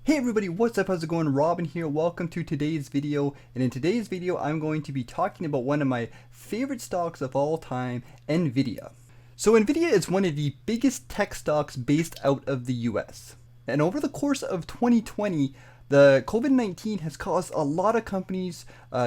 Hey everybody, what's up? How's it going? Robin here. Welcome to today's video. And in today's video, I'm going to be talking about one of my favorite stocks of all time, Nvidia. So Nvidia is one of the biggest tech stocks based out of the US. And over the course of 2020, the COVID-19 has caused a lot of companies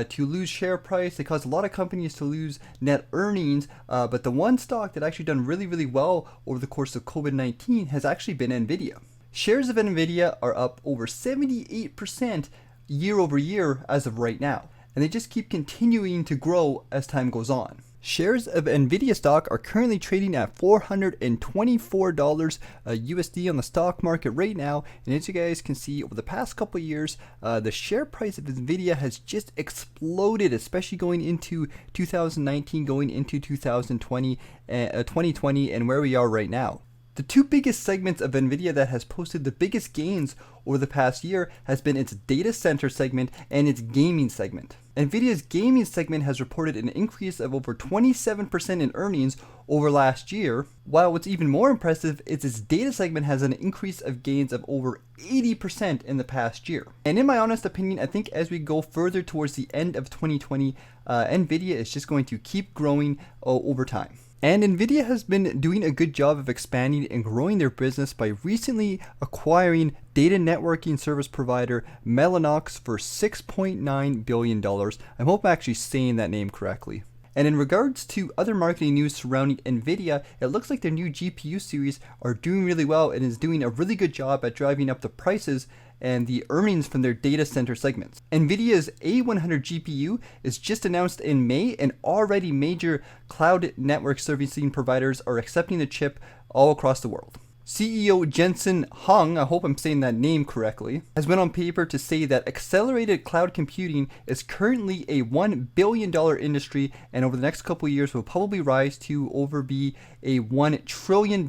to lose share price. It caused a lot of companies to lose net earnings. But the one stock that actually done really well over the course of COVID-19 has actually been Nvidia. Shares of Nvidia are up over 78% year over year as of right now, and they just keep continuing to grow as time goes on. Shares of Nvidia stock are currently trading at $424 USD on the stock market right now, and as you guys can see, over the past couple of years, the share price of Nvidia has just exploded, especially going into 2019, going into 2020, and where we are right now. The two biggest segments of Nvidia that has posted the biggest gains over the past year has been its data center segment and its gaming segment. Nvidia's gaming segment has reported an increase of over 27% in earnings over last year, while what's even more impressive is its data segment has an increase of gains of over 80% in the past year. And in my honest opinion, I think as we go further towards the end of 2020, Nvidia is just going to keep growing over time. And Nvidia has been doing a good job of expanding and growing their business by recently acquiring data networking service provider Mellanox for $6.9 billion. I hope I'm actually saying that name correctly. And in regards to other marketing news surrounding Nvidia, it looks like their new GPU series are doing really well and is doing a really good job at driving up the prices and the earnings from their data center segments. Nvidia's A100 GPU is just announced in May, and already major cloud network servicing providers are accepting the chip all across the world. CEO Jensen Huang, I hope I'm saying that name correctly, has went on paper to say that accelerated cloud computing is currently a $1 billion industry, and over the next couple of years will probably rise to be a $1 trillion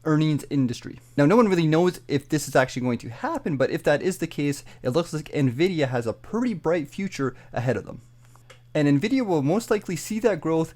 earnings industry. Now, no one really knows if this is actually going to happen, but if that is the case, it looks like Nvidia has a pretty bright future ahead of them. And Nvidia will most likely see that growth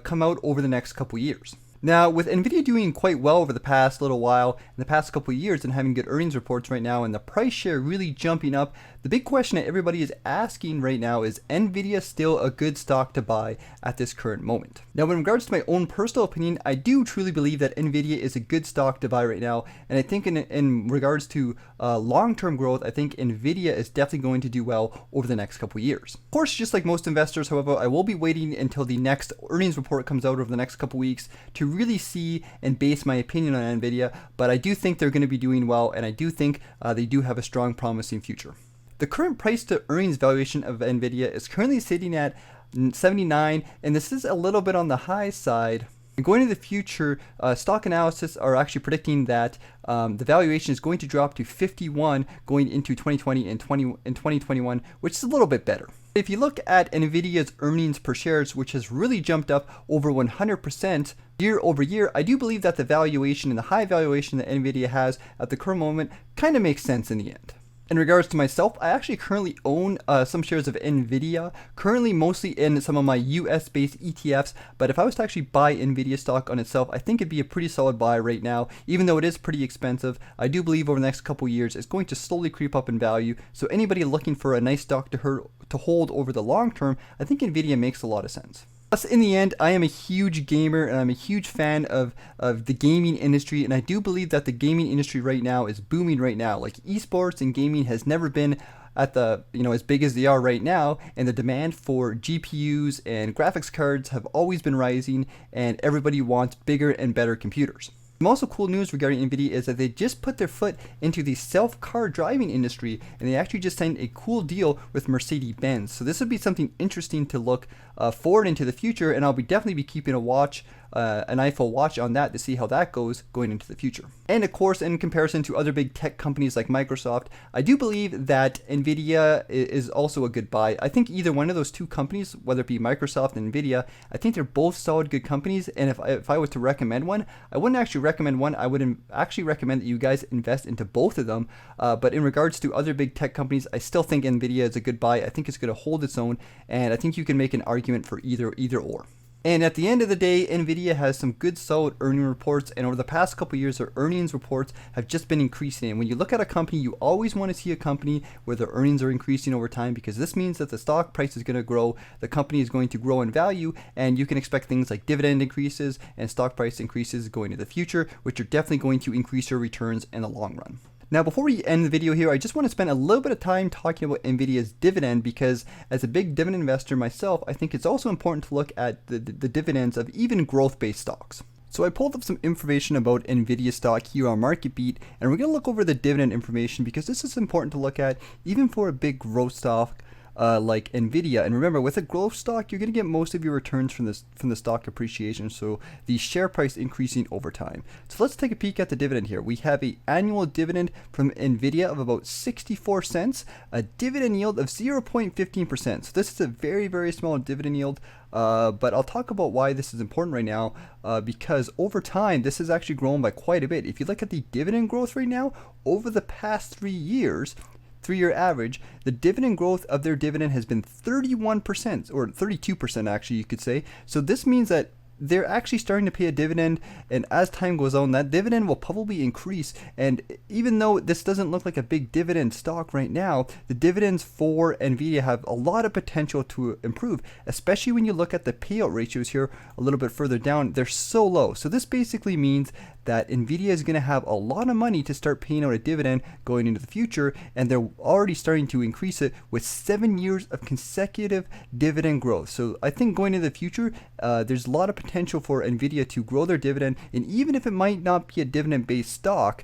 come out over the next couple years. Now, with Nvidia doing quite well over the past little while, in the past couple of years, and having good earnings reports right now, and the price share really jumping up, the big question that everybody is asking right now is Nvidia still a good stock to buy at this current moment? Now, in regards to my own personal opinion, I do truly believe that Nvidia is a good stock to buy right now, and I think in regards to long-term growth, I think Nvidia is definitely going to do well over the next couple of years. Of course, just like most investors, however, I will be waiting until the next earnings report comes out over the next couple weeks to really see and base my opinion on Nvidia, but I do think they're going to be doing well, and I do think they do have a strong, promising future. The current price to earnings valuation of Nvidia is currently sitting at 79, and this is a little bit on the high side. And going into the future, stock analysis are actually predicting that the valuation is going to drop to 51 going into 2020 and 2021, which is a little bit better. If you look at Nvidia's earnings per shares, which has really jumped up over 100% year over year, I do believe that the valuation and the high valuation that Nvidia has at the current moment kind of makes sense in the end. In regards to myself, I actually currently own some shares of Nvidia, currently mostly in some of my US-based ETFs, but if I was to actually buy Nvidia stock on itself, I think it'd be a pretty solid buy right now. Even though it is pretty expensive, I do believe over the next couple years it's going to slowly creep up in value, so anybody looking for a nice stock to hold over the long term, I think Nvidia makes a lot of sense. Plus, in the end, I am a huge gamer and I'm a huge fan of the gaming industry, and I do believe that the gaming industry right now is booming right now. Like, esports and gaming has never been at the, as big as they are right now, and the demand for GPUs and graphics cards have always been rising, and everybody wants bigger and better computers. Some also cool news regarding Nvidia is that they just put their foot into the self-car driving industry, and they actually just signed a cool deal with Mercedes-Benz. So this would be something interesting to look forward into the future, and I'll definitely be keeping an eyeful watch on that to see how that goes going into the future. And of course, in comparison to other big tech companies like Microsoft, I do believe that Nvidia is also a good buy. I think either one of those two companies, whether it be Microsoft and Nvidia, I think they're both solid good companies, and if I was to recommend one, I wouldn't actually recommend one. I would actually recommend that you guys invest into both of them. But in regards to other big tech companies, I still think Nvidia is a good buy. I think it's going to hold its own, and I think you can make an argument for either or. And at the end of the day, Nvidia has some good solid earning reports, and over the past couple years, their earnings reports have just been increasing. And when you look at a company, you always want to see a company where their earnings are increasing over time, because this means that the stock price is going to grow, the company is going to grow in value, and you can expect things like dividend increases and stock price increases going into the future, which are definitely going to increase your returns in the long run. Now, before we end the video here, I just want to spend a little bit of time talking about Nvidia's dividend, because as a big dividend investor myself, I think it's also important to look at the dividends of even growth-based stocks. So I pulled up some information about Nvidia stock here on MarketBeat, and we're going to look over the dividend information because this is important to look at even for a big growth stock like Nvidia. And remember, with a growth stock, you're going to get most of your returns from the stock appreciation, so the share price increasing over time. So let's take a peek at the dividend here. We have an annual dividend from Nvidia of about 64 cents, a dividend yield of 0.15%. So this is a very, very small dividend yield. But I'll talk about why this is important right now, because over time this has actually grown by quite a bit. If you look at the dividend growth right now, over the past 3 years, 3-year average, the dividend growth of their dividend has been 31%, or 32% actually, you could say. So this means that they're actually starting to pay a dividend, and as time goes on, that dividend will probably increase. And even though this doesn't look like a big dividend stock right now, the dividends for Nvidia have a lot of potential to improve, especially when you look at the payout ratios here a little bit further down. They're so low. So this basically means that Nvidia is going to have a lot of money to start paying out a dividend going into the future, and they're already starting to increase it with 7 years of consecutive dividend growth. So I think going into the future, there's a lot of potential for Nvidia to grow their dividend, and even if it might not be a dividend-based stock,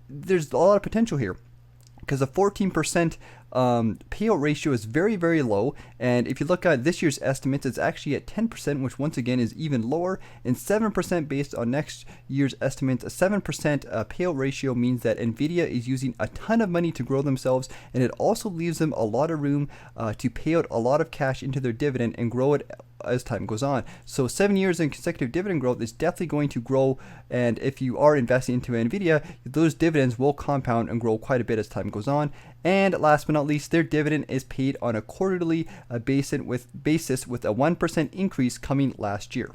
there's a lot of potential here, because a 14% payout ratio is very, very low. And if you look at this year's estimates, it's actually at 10%, which once again is even lower, and 7% based on next year's estimates. A 7% payout ratio means that Nvidia is using a ton of money to grow themselves, and it also leaves them a lot of room to pay out a lot of cash into their dividend and grow it as time goes on. So 7 years in consecutive dividend growth is definitely going to grow, and if you are investing into Nvidia, those dividends will compound and grow quite a bit as time goes on. And last but not least, their dividend is paid on a quarterly basis with a 1% increase coming last year.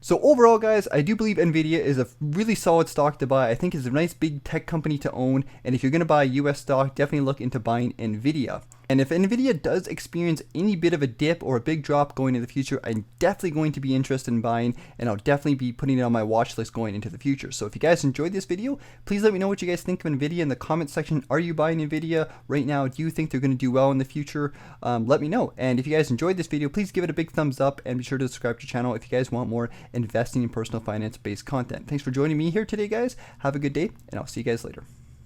So overall, guys, I do believe Nvidia is a really solid stock to buy. I think it's a nice big tech company to own, and if you're going to buy a US stock, definitely look into buying Nvidia. And if Nvidia does experience any bit of a dip or a big drop going into the future, I'm definitely going to be interested in buying, and I'll definitely be putting it on my watch list going into the future. So if you guys enjoyed this video, please let me know what you guys think of Nvidia in the comment section. Are you buying Nvidia right now? Do you think they're going to do well in the future? Let me know. And if you guys enjoyed this video, please give it a big thumbs up, and be sure to subscribe to the channel if you guys want more investing in personal finance based content. Thanks for joining me here today, guys. Have a good day, and I'll see you guys later.